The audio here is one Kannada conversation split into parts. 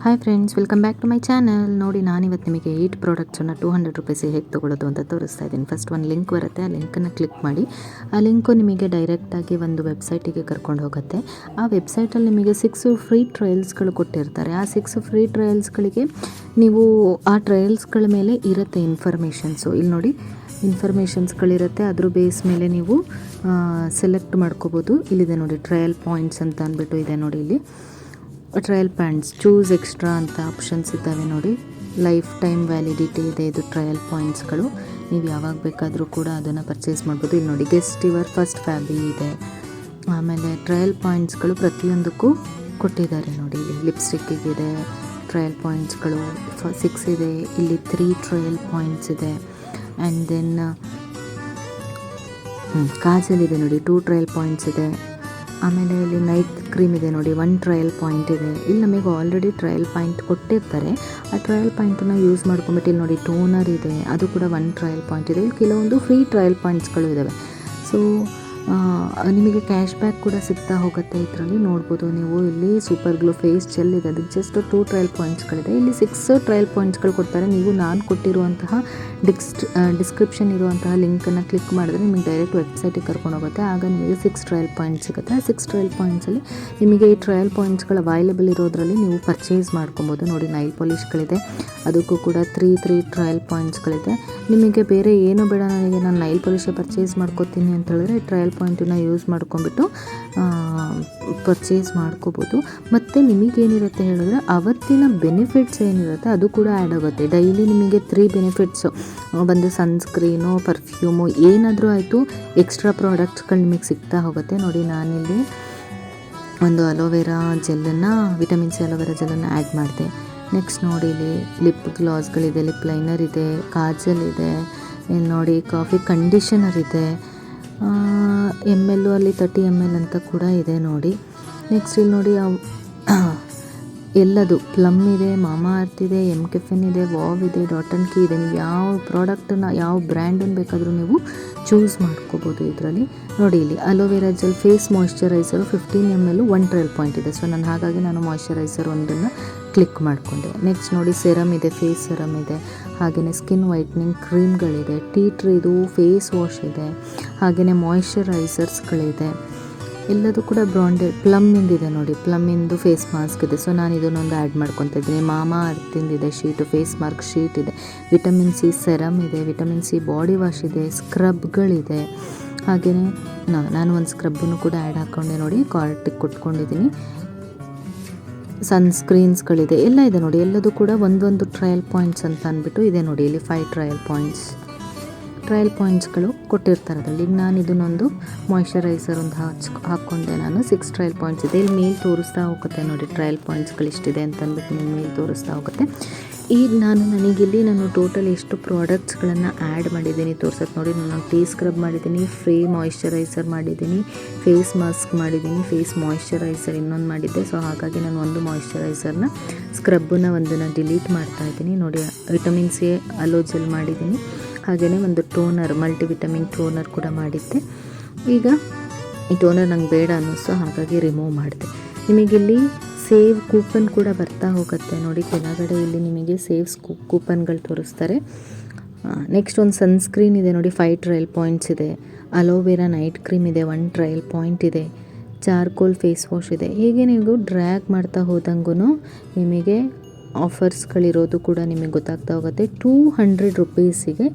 Hi friends, welcome back to my channel. ನೋಡಿ, ನಾನಿವತ್ತು ನಿಮಗೆ 8 ಪ್ರಾಡಕ್ಟ್ಸನ್ನು 200 ರುಪೀಸಿಗೆ ಹೇಗೆ ತೊಗೊಳ್ಳೋದು ಅಂತ ತೋರಿಸ್ತಾ ಇದ್ದೀನಿ. ಫಸ್ಟ್ ಒಂದು ಲಿಂಕ್ ಬರುತ್ತೆ, ಆ ಲಿಂಕನ್ನು ಕ್ಲಿಕ್ ಮಾಡಿ. ಆ ಲಿಂಕು ನಿಮಗೆ ಡೈರೆಕ್ಟಾಗಿ ಒಂದು ವೆಬ್ಸೈಟಿಗೆ ಕರ್ಕೊಂಡು ಹೋಗುತ್ತೆ. ಆ ವೆಬ್ಸೈಟಲ್ಲಿ ನಿಮಗೆ 6 ಫ್ರೀ ಟ್ರಯಲ್ಸ್ಗಳು ಕೊಟ್ಟಿರ್ತಾರೆ. ಆ 6 ಫ್ರೀ ಟ್ರಯಲ್ಸ್ಗಳಿಗೆ ನೀವು ಆ ಟ್ರಯಲ್ಸ್ಗಳ ಮೇಲೆ ಇರುತ್ತೆ ಇನ್ಫಾರ್ಮೇಷನ್ಸು. ಇಲ್ಲಿ ನೋಡಿ, ಇನ್ಫಾರ್ಮೇಷನ್ಸ್ಗಳಿರುತ್ತೆ. ಅದ್ರ ಬೇಸ್ ಮೇಲೆ ನೀವು ಸೆಲೆಕ್ಟ್ ಮಾಡ್ಕೋಬೋದು. ಇಲ್ಲಿದೆ ನೋಡಿ, ಟ್ರಯಲ್ ಪಾಯಿಂಟ್ಸ್ ಅಂತ ಅಂದ್ಬಿಟ್ಟು ಇದೆ ನೋಡಿ. ಇಲ್ಲಿ ಟ್ರಯಲ್ ಪಾಯಿಂಟ್ಸ್, ಚೂಸ್ ಎಕ್ಸ್ಟ್ರಾ ಅಂತ ಆಪ್ಷನ್ಸ್ ಇದ್ದಾವೆ ನೋಡಿ. ಲೈಫ್ ಟೈಮ್ ವ್ಯಾಲಿಡಿಟಿ ಇದೆ ಇದು ಟ್ರಯಲ್ ಪಾಯಿಂಟ್ಸ್ಗಳು. ನೀವು ಯಾವಾಗ ಬೇಕಾದರೂ ಕೂಡ ಅದನ್ನು ಪರ್ಚೇಸ್ ಮಾಡ್ಬೋದು. ಇಲ್ಲಿ ನೋಡಿ, ಗೆಸ್ಟ್ ಯುವರ್ ಫಸ್ಟ್ ಫ್ಯಾಬಿ ಇದೆ. ಆಮೇಲೆ ಟ್ರಯಲ್ ಪಾಯಿಂಟ್ಸ್ಗಳು ಪ್ರತಿಯೊಂದಕ್ಕೂ ಕೊಟ್ಟಿದ್ದಾರೆ ನೋಡಿ. ಇಲ್ಲಿ ಲಿಪ್ಸ್ಟಿಕ್ಕಿಗಿದೆ ಟ್ರಯಲ್ ಪಾಯಿಂಟ್ಸ್ಗಳು 6 ಇದೆ. ಇಲ್ಲಿ 3 ಟ್ರಯಲ್ ಪಾಯಿಂಟ್ಸ್ ಇದೆ. ಆ್ಯಂಡ್ ದೆನ್ ಕಾಜಲ್ ಇದೆ ನೋಡಿ, 2 ಟ್ರಯಲ್ ಪಾಯಿಂಟ್ಸ್ ಇದೆ. ಆಮೇಲೆ ಇಲ್ಲಿ ನೈಟ್ ಕ್ರೀಮ್ ಇದೆ ನೋಡಿ, 1 ಟ್ರಯಲ್ ಪಾಯಿಂಟ್ ಇದೆ. ಇಲ್ಲಿ ನಮಗೆ ಆಲ್ರೆಡಿ ಟ್ರಯಲ್ ಪಾಯಿಂಟ್ ಕೊಟ್ಟಿರ್ತಾರೆ. ಆ ಟ್ರಯಲ್ ಪಾಯಿಂಟನ್ನು ಯೂಸ್ ಮಾಡ್ಕೊಂಬಿಟ್ಟು ಇಲ್ಲಿ ನೋಡಿ, ಟೋನರ್ ಇದೆ, ಅದು ಕೂಡ 1 ಟ್ರಯಲ್ ಪಾಯಿಂಟ್ ಇದೆ. ಇಲ್ಲಿ ಕೆಲವೊಂದು ಫ್ರೀ ಟ್ರಯಲ್ ಪಾಯಿಂಟ್ಸ್ಗಳು ಇದ್ದಾವೆ. ಸೊ ನಿಮಗೆ ಕ್ಯಾಶ್ ಬ್ಯಾಕ್ ಕೂಡ ಸಿಗ್ತಾ ಹೋಗುತ್ತೆ. ಇದರಲ್ಲಿ ನೋಡ್ಬೋದು ನೀವು. ಇಲ್ಲಿ ಸೂಪರ್ ಗ್ಲೋ ಫೇಸ್ ಜೆಲ್ ಇದೆ, ಅದಕ್ಕೆ ಜಸ್ಟ್ 2 ಟ್ರಯಲ್ ಪಾಯಿಂಟ್ಸ್ಗಳಿದೆ. ಇಲ್ಲಿ 6 ಟ್ರಯಲ್ ಪಾಯಿಂಟ್ಸ್ಗಳು ಕೊಡ್ತಾರೆ. ನೀವು ನಾನು ಕೊಟ್ಟಿರುವಂತಹ ಡಿಸ್ಕ್ರಿಪ್ಷನ್ ಇರುವಂತಹ ಲಿಂಕನ್ನು ಕ್ಲಿಕ್ ಮಾಡಿದ್ರೆ ನಿಮಗೆ ಡೈರೆಕ್ಟ್ ವೆಬ್ಸೈಟಿಗೆ ಕರ್ಕೊಂಡು ಹೋಗುತ್ತೆ. ಆಗ ನಿಮಗೆ 6 ಟ್ರಯಲ್ ಪಾಯಿಂಟ್ಸ್ ಸಿಗುತ್ತೆ. ಆ 6 ಟ್ರಯಲ್ ಪಾಯಿಂಟ್ಸಲ್ಲಿ ನಿಮಗೆ ಈ ಟ್ರಯಲ್ ಪಾಯಿಂಟ್ಸ್ಗಳು ಅವೈಲೇಬಲ್ ಇರೋದ್ರಲ್ಲಿ ನೀವು ಪರ್ಚೇಸ್ ಮಾಡ್ಕೊಬೋದು. ನೋಡಿ, ನೈಲ್ ಪಾಲಿಷ್ಗಳಿದೆ, ಅದಕ್ಕೂ ಕೂಡ 3 ಟ್ರಯಲ್ ಪಾಯಿಂಟ್ಸ್ಗಳಿದೆ. ನಿಮಗೆ ಬೇರೆ ಏನೂ ಬೇಡ, ನನಗೆ ನಾನು ನೈಲ್ ಪಾಲಿಷೇ ಪರ್ಚೇಸ್ ಮಾಡ್ಕೋತೀನಿ ಅಂತ ಹೇಳಿದ್ರೆ ಟ್ರಯಲ್ ಪಾಯಿಂಟನ್ನು ಯೂಸ್ ಮಾಡ್ಕೊಂಬಿಟ್ಟು ಪರ್ಚೇಸ್ ಮಾಡ್ಕೋಬೋದು. ಮತ್ತು ನಿಮಗೇನಿರುತ್ತೆ ಹೇಳಿದ್ರೆ ಅವತ್ತಿನ ಬೆನಿಫಿಟ್ಸ್ ಏನಿರುತ್ತೆ ಅದು ಕೂಡ ಆ್ಯಡ್ ಆಗುತ್ತೆ. ಡೈಲಿ ನಿಮಗೆ 3 ಬೆನಿಫಿಟ್ಸು ಬಂದು ಸನ್ಸ್ಕ್ರೀನು, ಪರ್ಫ್ಯೂಮು, ಏನಾದರೂ ಆಯಿತು ಎಕ್ಸ್ಟ್ರಾ ಪ್ರಾಡಕ್ಟ್ಸ್ಗಳು ನಿಮಗೆ ಸಿಗ್ತಾ ಹೋಗುತ್ತೆ. ನೋಡಿ, ನಾನಿಲ್ಲಿ ಒಂದು ಅಲೋವೆರಾ ಜೆಲ್ಲನ್ನು, ವಿಟಮಿನ್ ಸಿ ಅಲೋವೆರಾ ಜೆಲ್ಲನ್ನು ಆ್ಯಡ್ ಮಾಡಿದೆ. ನೆಕ್ಸ್ಟ್ ನೋಡಿ, ಇಲ್ಲಿ ಲಿಪ್ ಗ್ಲಾಸ್ಗಳಿದೆ, ಲಿಪ್ ಲೈನರ್ ಇದೆ, ಕಾಜಲ್ ಇದೆ. ಇಲ್ಲಿ ನೋಡಿ, ಕಾಫಿ ಕಂಡೀಷನರ್ ಇದೆ. ML ಅಲ್ಲಿ 30 ml ಅಂತ ಕೂಡ ಇದೆ ನೋಡಿ. ನೆಕ್ಸ್ಟ್ ಇಲ್ಲಿ ನೋಡಿ, ಎಲ್ಲದು ಪ್ಲಮ್ ಇದೆ, ಮಾಮಾ ಅರ್ತ್ ಇದೆ, ಕೆಫೆನ್ ಇದೆ, ವಾವ್ ಇದೆ, ಡಾಟ್ ಆ್ಯಂಡ್ ಕೀ ಇದೆ. ನೀವು ಯಾವ ಪ್ರಾಡಕ್ಟನ್ನು, ಯಾವ ಬ್ರ್ಯಾಂಡನ್ನು ಬೇಕಾದರೂ ನೀವು ಚೂಸ್ ಮಾಡ್ಕೋಬೋದು ಇದರಲ್ಲಿ. ನೋಡಿ, ಇಲ್ಲಿ aloe vera gel face moisturiser 15 ml 1 trial point ಇದೆ. ಸೊ ಹಾಗಾಗಿ ನಾನು ಮಾಯ್ಶ್ಚರೈಸರ್ ಒಂದನ್ನು ಕ್ಲಿಕ್ ಮಾಡಿಕೊಂಡೆ. ನೆಕ್ಸ್ಟ್ ನೋಡಿ, ಸೆರಮ್ ಇದೆ, ಫೇಸ್ ಸೆರಮ್ ಇದೆ. ಹಾಗೆಯೇ ಸ್ಕಿನ್ ವೈಟ್ನಿಂಗ್ ಕ್ರೀಮ್ಗಳಿದೆ, ಟೀ ಟ್ರೀದು ಫೇಸ್ ವಾಶ್ ಇದೆ. ಹಾಗೆಯೇ ಮಾಯ್ಶ್ಚರೈಸರ್ಸ್ಗಳಿದೆ. ಎಲ್ಲದೂ ಕೂಡ ಬ್ರಾಂಡೆಡ್. ಪ್ಲಮ್ಮಿಂದಿದೆ ನೋಡಿ, ಪ್ಲಮ್ಮಿಂದು ಫೇಸ್ ಮಾಸ್ಕ್ ಇದೆ. ಸೊ ನಾನು ಇದನ್ನೊಂದು ಆ್ಯಡ್ ಮಾಡ್ಕೊತಾ ಇದ್ದೀನಿ. ಮಾಮಾ ಅರ್ತಿಂದಿದೆ ಶೀಟು, ಫೇಸ್ ಮಾರ್ಕ್ ಶೀಟ್ ಇದೆ. ವಿಟಮಿನ್ ಸಿ ಸೆರಮ್ ಇದೆ, ವಿಟಮಿನ್ ಸಿ ಬಾಡಿ ವಾಶ್ ಇದೆ, ಸ್ಕ್ರಬ್ಗಳಿದೆ. ಹಾಗೆಯೇ ನಾನು ಒಂದು ಸ್ಕ್ರಬ್ಬನ್ನು ಕೂಡ ಆ್ಯಡ್ ಹಾಕ್ಕೊಂಡೆ ನೋಡಿ, ಕಾರ್ಟಿಗೆ ಕೊಟ್ಕೊಂಡಿದ್ದೀನಿ. ಸನ್ಸ್ಕ್ರೀನ್ಸ್ಗಳಿದೆ, ಎಲ್ಲ ಇದೆ ನೋಡಿ. ಎಲ್ಲದೂ ಕೂಡ ಒಂದೊಂದು ಟ್ರಯಲ್ ಪಾಯಿಂಟ್ಸ್ ಅಂತ ಅಂದ್ಬಿಟ್ಟು ಇದೆ ನೋಡಿ. ಇಲ್ಲಿ 5 ಟ್ರಯಲ್ ಪಾಯಿಂಟ್ಸ್ಗಳು ಕೊಟ್ಟಿರ್ತಾರೆ ಅದರಲ್ಲಿ. ಈಗ ನಾನು ಇದನ್ನೊಂದು ಮಾಯ್ಶ್ಚರೈಸರ್ ಒಂದು ಹಾಕ್ಕೊಂಡೆ ನಾನು. 6 ಟ್ರಯಲ್ ಪಾಯಿಂಟ್ಸ್ ಇದೆ. ಇಲ್ಲಿ ಮೇಲ್ ತೋರಿಸ್ತಾ ಹೋಗುತ್ತೆ ನೋಡಿ, ಟ್ರಯಲ್ ಪಾಯಿಂಟ್ಸ್ಗಳು ಇಷ್ಟಿದೆ ಅಂತ ಅಂದ್ಬಿಟ್ಟು ನೀವು ಮೇಲ್ ತೋರಿಸ್ತಾ ಹೋಗುತ್ತೆ. ಈಗ ನಾನು ಟೋಟಲ್ ಎಷ್ಟು ಪ್ರಾಡಕ್ಟ್ಸ್ಗಳನ್ನು ಆ್ಯಡ್ ಮಾಡಿದ್ದೀನಿ ತೋರ್ಸಕ್ಕೆ ನೋಡಿ. ನಾನು ಟೀ ಸ್ಕ್ರಬ್ ಮಾಡಿದ್ದೀನಿ, ಫ್ರೀ ಮಾಯ್ಶ್ಚರೈಸರ್ ಮಾಡಿದ್ದೀನಿ, ಫೇಸ್ ಮಾಸ್ಕ್ ಮಾಡಿದ್ದೀನಿ, ಫೇಸ್ ಮಾಯ್ಶ್ಚರೈಸರ್ ಇನ್ನೊಂದು ಮಾಡಿದ್ದೆ. ಸೊ ಹಾಗಾಗಿ ನಾನು ಒಂದು ಮಾಯ್ಶ್ಚರೈಸರ್ನ, ಸ್ಕ್ರಬ್ಬನ್ನು ಒಂದನ್ನು ಡಿಲೀಟ್ ಮಾಡ್ತಾ ಇದ್ದೀನಿ ನೋಡಿ. ವಿಟಮಿನ್ ಸಿ ಅಲೋ ಜೆಲ್ ಮಾಡಿದ್ದೀನಿ. ಹಾಗೆಯೇ ಒಂದು ಟೋನರ್, ಮಲ್ಟಿ ವಿಟಮಿನ್ ಟೋನರ್ ಕೂಡ ಮಾಡಿದ್ದೆ. ಈಗ ಈ ಟೋನರ್ ನಂಗೆ ಬೇಡ ಅನ್ನಿಸ್ತು, ಹಾಗಾಗಿ ರಿಮೂವ್ ಮಾಡಿದೆ. ನಿಮಗಿಲ್ಲಿ ಸೇವ್ ಕೂಪನ್ ಕೂಡ ಬರ್ತಾ ಹೋಗುತ್ತೆ ನೋಡಿ. ಕೆಳಗಡೆ ಇಲ್ಲಿ ನಿಮಗೆ ಸೇವ್ಸ್ ಕೂಪನ್ಗಳು ತೋರಿಸ್ತಾರೆ. ನೆಕ್ಸ್ಟ್ ಒಂದು ಸನ್ಸ್ಕ್ರೀನ್ ಇದೆ ನೋಡಿ, 5 ಟ್ರಯಲ್ ಪಾಯಿಂಟ್ಸ್ ಇದೆ. ಅಲೋವೆರಾ ನೈಟ್ ಕ್ರೀಮ್ ಇದೆ, 1 ಟ್ರಯಲ್ ಪಾಯಿಂಟ್ ಇದೆ. ಚಾರ್ಕೋಲ್ ಫೇಸ್ ವಾಶ್ ಇದೆ. ಹೀಗೆ ನೀವು ಡ್ರ್ಯಾಗ್ ಮಾಡ್ತಾ ಹೋದಂಗೂ ನಿಮಗೆ ಆಫರ್ಸ್ಗಳಿರೋದು ಕೂಡ ನಿಮಗೆ ಗೊತ್ತಾಗ್ತಾ ಹೋಗುತ್ತೆ. 200 ರುಪೀಸಿಗೆ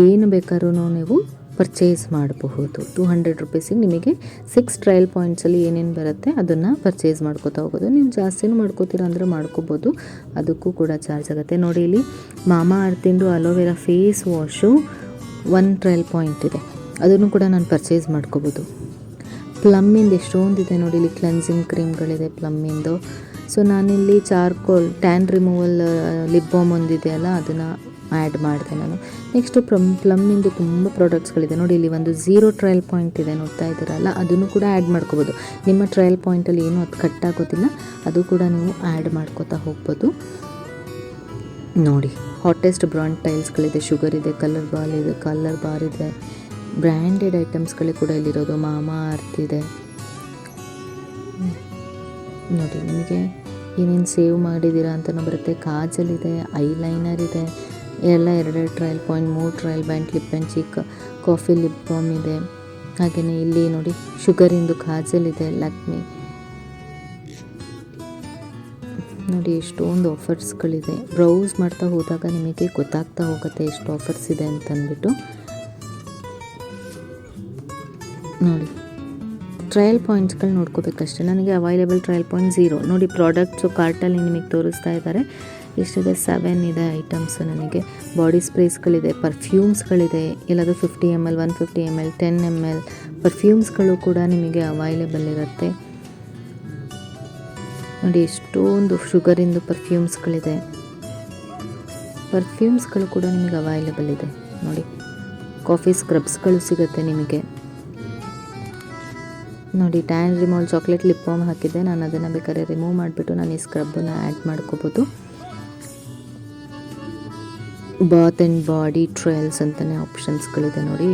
ಏನು ಬೇಕಾದ್ರೂ ನೀವು ಪರ್ಚೇಸ್ ಮಾಡಬಹುದು. 200 ರುಪೀಸಿಗೆ ನಿಮಗೆ 6 ಟ್ರಯಲ್ ಪಾಯಿಂಟ್ಸಲ್ಲಿ ಏನೇನು ಬರುತ್ತೆ ಅದನ್ನು ಪರ್ಚೇಸ್ ಮಾಡ್ಕೋತಾ ಹೋಗೋದು. ನೀವು ಜಾಸ್ತಿನೂ ಮಾಡ್ಕೋತೀರ ಅಂದರೆ ಮಾಡ್ಕೋಬೋದು, ಅದಕ್ಕೂ ಕೂಡ ಚಾರ್ಜ್ ಆಗುತ್ತೆ. ನೋಡಿ, ಇಲ್ಲಿ ಮಾಮಾ ಅರ್ತಿಂದು aloe vera face wash 1 trial point ಇದೆ, ಅದನ್ನು ಕೂಡ ನಾನು ಪರ್ಚೇಸ್ ಮಾಡ್ಕೋಬೋದು. ಪ್ಲಮ್ಮಿಂದು ಎಷ್ಟೊಂದಿದೆ ನೋಡಿ. ಇಲ್ಲಿ ಕ್ಲೆನ್ಸಿಂಗ್ ಕ್ರೀಮ್ಗಳಿದೆ ಪ್ಲಮ್ಮಿಂದು. ಸೊ ನಾನಿಲ್ಲಿ charcoal tan removal lip balm ಒಂದಿದೆ ಅಲ್ಲ, ಅದನ್ನು ಆ್ಯಡ್ ಮಾಡಿದೆ ನಾನು. ನೆಕ್ಸ್ಟು ಪ್ಲಮ್ಮಿಂದು ತುಂಬ ಪ್ರಾಡಕ್ಟ್ಸ್ಗಳಿದೆ ನೋಡಿ. ಇಲ್ಲಿ ಒಂದು 0 ಟ್ರಯಲ್ ಪಾಯಿಂಟ್ ಇದೆ, ನೋಡ್ತಾ ಇದ್ದೀರಲ್ಲ, ಅದನ್ನು ಕೂಡ ಆ್ಯಡ್ ಮಾಡ್ಕೋಬೋದು. ನಿಮ್ಮ ಟ್ರಯಲ್ ಪಾಯಿಂಟಲ್ಲಿ ಏನೂ ಅದು ಕಟ್ ಆಗೋದಿಲ್ಲ, ಅದು ಕೂಡ ನೀವು ಆ್ಯಡ್ ಮಾಡ್ಕೋತಾ ಹೋಗ್ಬೋದು ನೋಡಿ. ಹಾಟೆಸ್ಟ್ ಬ್ರಾಂಡ್ ಟೈಲ್ಸ್ಗಳಿದೆ, ಶುಗರ್ ಇದೆ, ಕಲರ್ ಬಾರ್ ಇದೆ. ಬ್ರ್ಯಾಂಡೆಡ್ ಐಟಮ್ಸ್ಗಳೇ ಕೂಡ ಇಲ್ಲಿರೋದು. ಮಾಮಾ ಅರ್ತ್ ಇದೆ ನೋಡಿ. ನಿಮಗೆ ಏನೇನು ಸೇವ್ ಮಾಡಿದ್ದೀರಾ ಅಂತಲೂ ಬರುತ್ತೆ. ಕಾಜಲ್ ಇದೆ, ಐಲೈನರ್ ಇದೆ, ಎಲ್ಲ 2 trial point, 3 trial band, lip and cheek, coffee lip balm ಇದೆ. ಹಾಗೆಯೇ ಇಲ್ಲಿ ನೋಡಿ ಶುಗರಿಂದು ಕಾಜಲ್ ಇದೆ, ಲ್ಯಾಕ್ಮಿ. ನೋಡಿ ಎಷ್ಟೊಂದು ಆಫರ್ಸ್ಗಳಿದೆ. ಬ್ರೌಸ್ ಮಾಡ್ತಾ ಹೋದಾಗ ನಿಮಗೆ ಗೊತ್ತಾಗ್ತಾ ಹೋಗುತ್ತೆ ಎಷ್ಟು ಆಫರ್ಸ್ ಇದೆ ಅಂತಂದ್ಬಿಟ್ಟು. ನೋಡಿ ಟ್ರಯಲ್ ಪಾಯಿಂಟ್ಸ್ಗಳು ನೋಡ್ಕೋಬೇಕಷ್ಟೆ. ನನಗೆ ಅವೈಲೇಬಲ್ ಟ್ರಯಲ್ ಪಾಯಿಂಟ್ 0. ನೋಡಿ ಪ್ರಾಡಕ್ಟ್ಸು ಕಾರ್ಟಲ್ಲಿ ನಿಮಗೆ ತೋರಿಸ್ತಾ ಇದ್ದಾರೆ. ಎಷ್ಟಿದೆ? 7 ಇದೆ ಐಟಮ್ಸ್. ನನಗೆ ಬಾಡಿ ಸ್ಪ್ರೇಸ್ಗಳಿದೆ, ಪರ್ಫ್ಯೂಮ್ಸ್ಗಳಿದೆ. ಎಲ್ಲದು 50 ml, 150 ml, 10 ml ಪರ್ಫ್ಯೂಮ್ಸ್ಗಳು ಕೂಡ ನಿಮಗೆ ಅವೈಲೇಬಲ್ ಇರುತ್ತೆ. ನೋಡಿ ಎಷ್ಟೊಂದು ಶುಗರಿಂದು ಪರ್ಫ್ಯೂಮ್ಸ್ಗಳಿದೆ. ಪರ್ಫ್ಯೂಮ್ಸ್ಗಳು ಕೂಡ ನಿಮಗೆ ಅವೈಲೇಬಲ್ ಇದೆ. ನೋಡಿ ಕಾಫಿ ಸ್ಕ್ರಬ್ಸ್ಗಳು ಸಿಗುತ್ತೆ ನಿಮಗೆ. ನೋಡಿ tan removal chocolate lip balm ಹಾಕಿದ್ದೆ. ನಾನು ಅದನ್ನು ಬೇಕಾದ್ರೆ ರಿಮೂವ್ ಮಾಡಿಬಿಟ್ಟು ನಾನು ಈ ಸ್ಕ್ರಬ್ಬನ್ನು ಆ್ಯಡ್ ಮಾಡ್ಕೋಬೋದು. ಬಾತ್ ಆ್ಯಂಡ್ ಬಾಡಿ ಟ್ರಯಲ್ಸ್ ಅಂತಲೇ ಆಪ್ಷನ್ಸ್ಗಳಿದೆ ನೋಡಿ.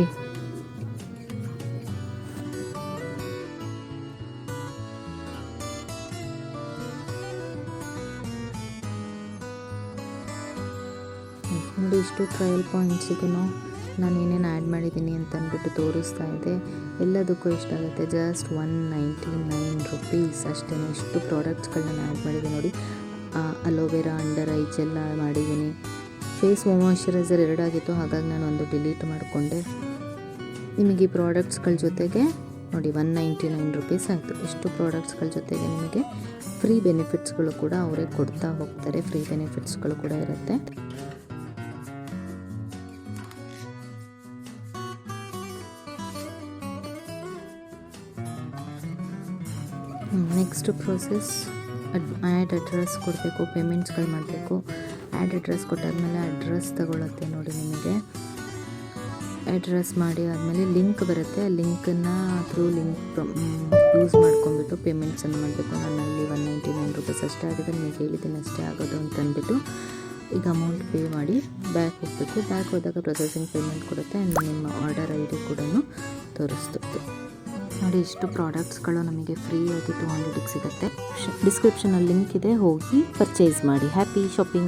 ನೋಡಿ ಇಷ್ಟು ಟ್ರಯಲ್ ಪಾಯಿಂಟ್ಸಿಗೂ ನಾನು ಏನೇನು ಆ್ಯಡ್ ಮಾಡಿದ್ದೀನಿ ಅಂತ ಅಂದ್ಬಿಟ್ಟು ತೋರಿಸ್ತಾ ಇದೆ. ಎಲ್ಲದಕ್ಕೂ ಎಷ್ಟಾಗುತ್ತೆ? ಜಸ್ಟ್ 199 ರುಪೀಸ್ ಅಷ್ಟೇ. ಇಷ್ಟು ಪ್ರಾಡಕ್ಟ್ಸ್ಗಳನ್ನ ಆ್ಯಡ್ ಮಾಡಿದ್ದೀನಿ ನೋಡಿ. ಅಲೋವೆರಾ ಅಂಡರ್ ಐ ಜೆಲ್ ಮಾಡಿದ್ದೀನಿ. ಫೇಸ್ ಮಾಯ್ಶ್ಚರೈಸರ್ 2 ಆಗಿತ್ತು, ಹಾಗಾಗಿ ನಾನು ಒಂದು ಡಿಲೀಟ್ ಮಾಡಿಕೊಂಡೆ. ನಿಮಗೆ ಈ ಪ್ರಾಡಕ್ಟ್ಸ್ಗಳ ಜೊತೆಗೆ ನೋಡಿ 199 ರುಪೀಸ್ ಆಯಿತು. ಇಷ್ಟು ಪ್ರಾಡಕ್ಟ್ಸ್ಗಳ ಜೊತೆಗೆ ನಿಮಗೆ ಫ್ರೀ ಬೆನಿಫಿಟ್ಸ್ಗಳು ಕೂಡ ಅವರೇ ಕೊಡ್ತಾ ಹೋಗ್ತಾರೆ. ಫ್ರೀ ಬೆನಿಫಿಟ್ಸ್ಗಳು ಕೂಡ ಇರುತ್ತೆ. ನೆಕ್ಸ್ಟ್ ಪ್ರೋಸೆಸ್ ಆ್ಯಡ್ ಅಡ್ರೆಸ್ ಕೊಡಬೇಕು, ಪೇಮೆಂಟ್ಸ್ಗಳು ಮಾಡಬೇಕು. ಆ್ಯಡ್ ಅಡ್ರೆಸ್ ಕೊಟ್ಟಾದಮೇಲೆ ಅಡ್ರೆಸ್ ತಗೊಳುತ್ತೆ ನೋಡಿ. ನಿಮಗೆ ಅಡ್ರೆಸ್ ಮಾಡಿ ಆದಮೇಲೆ ಲಿಂಕ್ ಬರುತ್ತೆ. ಆ ಲಿಂಕನ್ನು ಲಿಂಕ್ ಯೂಸ್ ಮಾಡ್ಕೊಂಡ್ಬಿಟ್ಟು ಪೇಮೆಂಟ್ಸನ್ನು ಮಾಡಬೇಕು. ನನ್ನಲ್ಲಿ 199 ರುಪೀಸ್ ಅಷ್ಟೇ ಆಗಿದೆ. ನಿಮಗೆ ಹೇಳಿದ್ದೀನಿ ಅಷ್ಟೇ ಆಗೋದು ಅಂತ ಅಂದ್ಬಿಟ್ಟು ಈಗ ಅಮೌಂಟ್ ಪೇ ಮಾಡಿ ಬ್ಯಾಕ್ ಹೋಗಬೇಕು. ಬ್ಯಾಕ್ ಹೋದಾಗ ಪ್ರೊಸೆಸಿಂಗ್ ಪೇಮೆಂಟ್ ಕೊಡುತ್ತೆ. ನಿಮ್ಮ ಆರ್ಡರ್ ಐ ಡಿ ಕೂಡ ತೋರಿಸ್ತದೆ. ನೋಡಿ ಇಷ್ಟು ಪ್ರಾಡಕ್ಟ್ಸ್ಗಳು ನಮಗೆ ಫ್ರೀಯಾಗಿ 200ಗೆ ಸಿಗುತ್ತೆ. ಡಿಸ್ಕ್ರಿಪ್ಷನಲ್ಲಿ ಲಿಂಕ್ ಇದೆ, ಹೋಗಿ ಪರ್ಚೇಸ್ ಮಾಡಿ. Happy shopping.